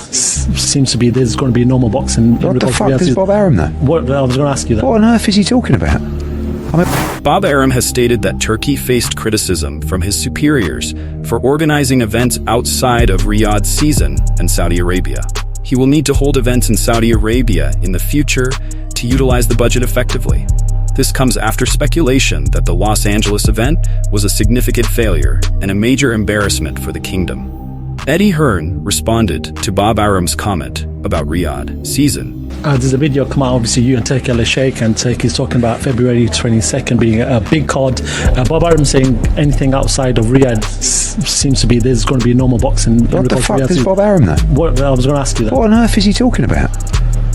Seems to be there's going to be normal boxing. What the fuck is Bob Arum though? What I was going to ask you that. What on earth is he talking about? Bob Arum has stated that Turkey faced criticism from his superiors for organizing events outside of Riyadh season and Saudi Arabia. He will need to hold events in Saudi Arabia in the future to utilize the budget effectively. This comes after speculation that the Los Angeles event was a significant failure and a major embarrassment for the kingdom. Eddie Hearn responded to Bob Arum's comment about Riyadh season. There's a video come out, obviously you and Turki Alalshikh, and Turkey's talking about February 22nd being a big card. Bob Arum saying anything outside of Riyadh seems to be there's going to be normal boxing. What the fuck is Bob Arum though? What I was going to ask you that. What on earth is he talking about?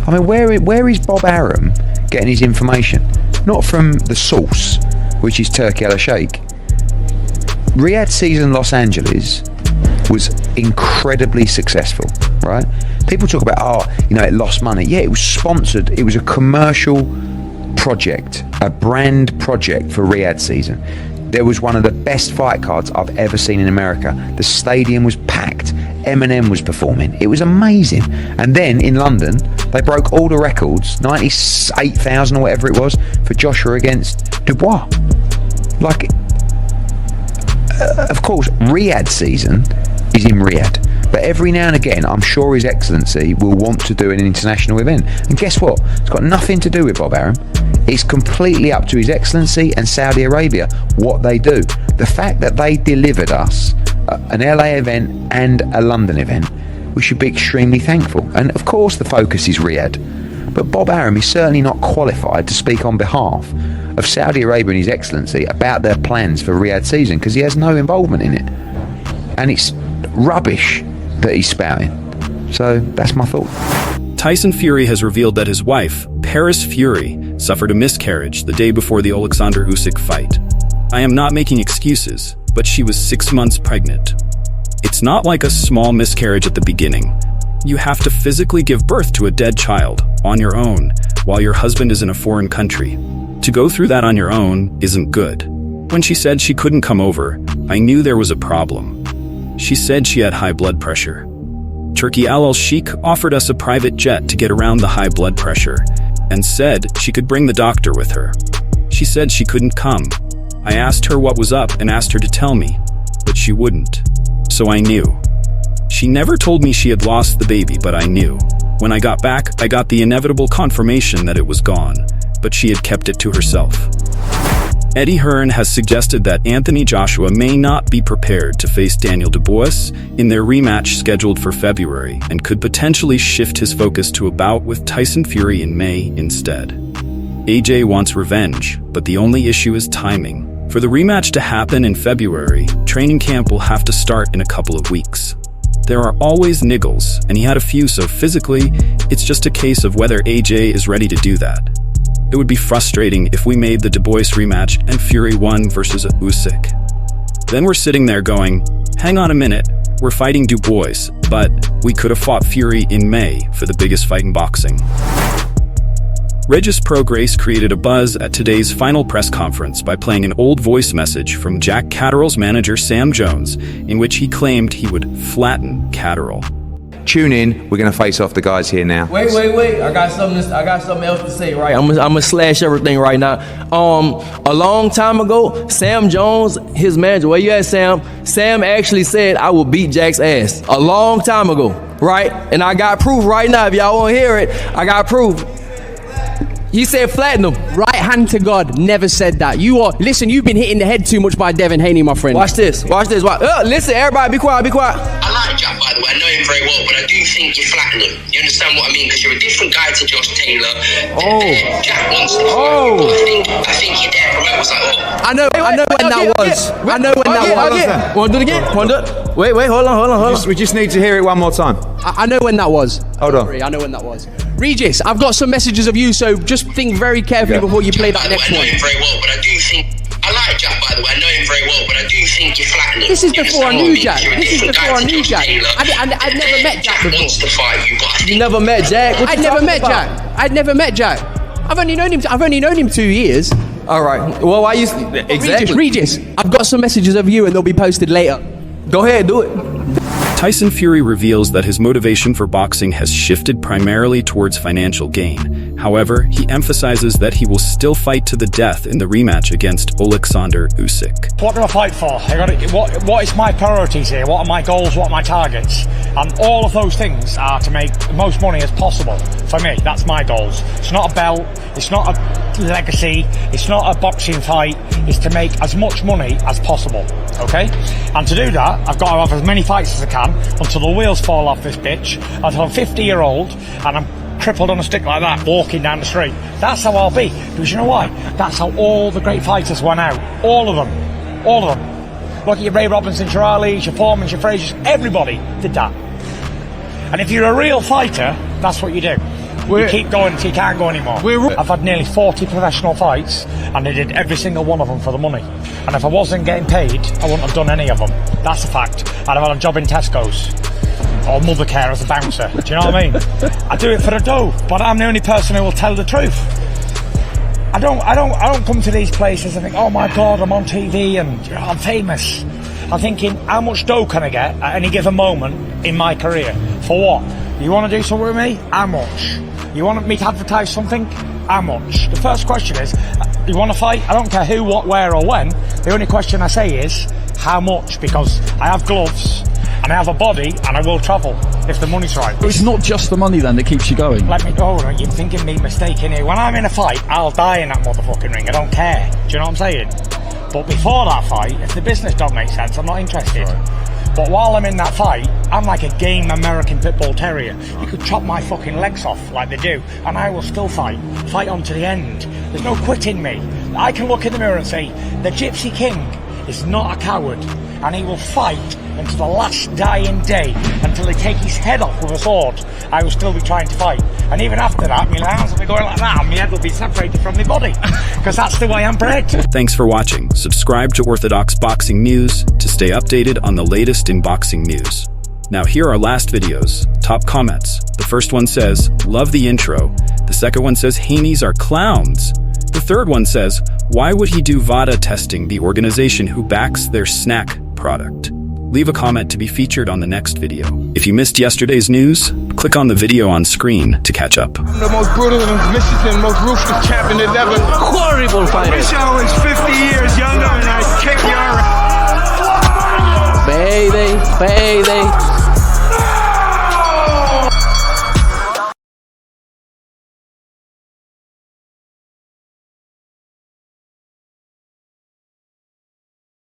I mean, where is Bob Arum getting his information? Not from the source, which is Turki Alalshikh. Riyadh season Los Angeles was incredibly successful, right? People talk about, it lost money. Yeah, it was sponsored. It was a commercial project, a brand project for Riyadh season. There was one of the best fight cards I've ever seen in America. The stadium was packed. Eminem was performing. It was amazing. And then in London, they broke all the records, 98,000 or whatever it was, for Joshua against Dubois. Of course, Riyadh season is in Riyadh. But every now and again, I'm sure His Excellency will want to do an international event. And guess what? It's got nothing to do with Bob Arum. It's completely up to His Excellency and Saudi Arabia what they do. The fact that they delivered us an LA event and a London event, we should be extremely thankful. And of course the focus is Riyadh. But Bob Arum is certainly not qualified to speak on behalf of Saudi Arabia and His Excellency about their plans for Riyadh season, because he has no involvement in it. And it's rubbish that he's spouting. So that's my thought. Tyson Fury has revealed that his wife, Paris Fury, suffered a miscarriage the day before the Alexander Usyk fight. I am not making excuses, but she was 6 months pregnant. It's not like a small miscarriage at the beginning. You have to physically give birth to a dead child on your own while your husband is in a foreign country. To go through that on your own isn't good. When she said she couldn't come over, I knew there was a problem. She said she had high blood pressure. Turki Alalshikh offered us a private jet to get around the high blood pressure and said she could bring the doctor with her. She said she couldn't come. I asked her what was up and asked her to tell me, but she wouldn't. So I knew. She never told me she had lost the baby, but I knew. When I got back, I got the inevitable confirmation that it was gone, but she had kept it to herself. Eddie Hearn has suggested that Anthony Joshua may not be prepared to face Daniel Dubois in their rematch scheduled for February and could potentially shift his focus to a bout with Tyson Fury in May instead. AJ wants revenge, but the only issue is timing. For the rematch to happen in February, training camp will have to start in a couple of weeks. There are always niggles, and he had a few, so physically, it's just a case of whether AJ is ready to do that. It would be frustrating if we made the Dubois rematch and Fury won versus Usyk. Then we're sitting there going, hang on a minute, we're fighting Dubois, but we could have fought Fury in May for the biggest fight in boxing. Regis Prograis created a buzz at today's final press conference by playing an old voice message from Jack Catterall's manager Sam Jones, in which he claimed he would flatten Catterall. Tune in. We're going to face off the guys here now. Wait. I got something else to say, right? I'm gonna slash everything right now. A long time ago, Sam Jones, his manager, where you at, Sam? Sam actually said I will beat Jack's ass. A long time ago, right? And I got proof right now. If y'all want to hear it, I got proof. He said flatten him. Right hand to God, never said that. Listen, you've been hitting the head too much by Devin Haney, my friend. Watch this. Listen, everybody, be quiet. I like Jack, by the way. I know him very well, but I do think you flatten him. You understand what I mean? Because you're a different guy to Josh Taylor. Jack wants to fight you, but I think your temperament was like, I know when that was. Want to do it again? Wait, hold on. We just need to hear it one more time. I know when that was. Hold on. I know when that was. Regis, I've got some messages of you, so just think very carefully before you play that next one. I know him very well, but I do think... I like Jack, by the way. I know him very well, but I do think you flatten him. This is before I knew Jack. I'd never met Jack before. Wants to fight you, but I think... You never met Jack? I'd never met Jack. I've only known him 2 years. All right. Well, why you... Exactly. Regis, I've got some messages of you, and they'll be posted later. Go ahead, do it. Tyson Fury reveals that his motivation for boxing has shifted primarily towards financial gain. However, he emphasizes that he will still fight to the death in the rematch against Alexander Usyk. What do I fight for? What is my priorities here? What are my goals? What are my targets? And all of those things are to make the most money as possible. For me, that's my goals. It's not a belt. It's not a legacy. It's not a boxing fight. It's to make as much money as possible. Okay? And to do that, I've got to have as many fights as I can until the wheels fall off this bitch, until I'm 50-year-old and I'm crippled on a stick like that, walking down the street. That's how I'll be. Because you know why? That's how all the great fighters went out. All of them. All of them. Look at your Ray Robinsons, your Ali's, your Foremans, your Frazier's. Everybody did that. And if you're a real fighter, that's what you do. You keep going until you can't go anymore. I've had nearly 40 professional fights, and I did every single one of them for the money. And if I wasn't getting paid, I wouldn't have done any of them. That's a fact. I'd have had a job in Tesco's or Mothercare as a bouncer. Do you know what I mean? I do it for the dough, but I'm the only person who will tell the truth. I don't come to these places and think, oh my God, I'm on TV and I'm famous. I'm thinking, how much dough can I get at any given moment in my career? For what? You want to do something with me? How much? You want me to advertise something? How much? The first question is, you want to fight? I don't care who, what, where or when. The only question I say is, how much? Because I have gloves and I have a body and I will travel if the money's right. It's not just the money then that keeps you going. Let me go. You're thinking me mistaken here. When I'm in a fight, I'll die in that motherfucking ring. I don't care. Do you know what I'm saying? But before that fight, if the business don't make sense, I'm not interested. Right. But while I'm in that fight, I'm like a game American pit bull terrier. You could chop my fucking legs off like they do, and I will still fight on to the end. There's no quitting me. I can look in the mirror and say, the Gypsy King is not a coward, and he will fight until the last dying day, until they take his head off with a sword. I will still be trying to fight. And even after that, my hands will be going like that, and my head will be separated from my body, because that's the way I'm bred. Thanks for watching. Subscribe to Orthodox Boxing News to stay updated on the latest in boxing news. Now here are last videos. Top comments. The first one says, love the intro. The second one says, Haney's are clowns. The third one says, why would he do VADA testing, the organization who backs their snack product? Leave a comment to be featured on the next video. If you missed yesterday's news, click on the video on screen to catch up. I'm the most brutal and Michigan, most ruthless champion that ever. Horrible fighter. I wish I was 50 years younger and I'd kick your ass. Baby, baby.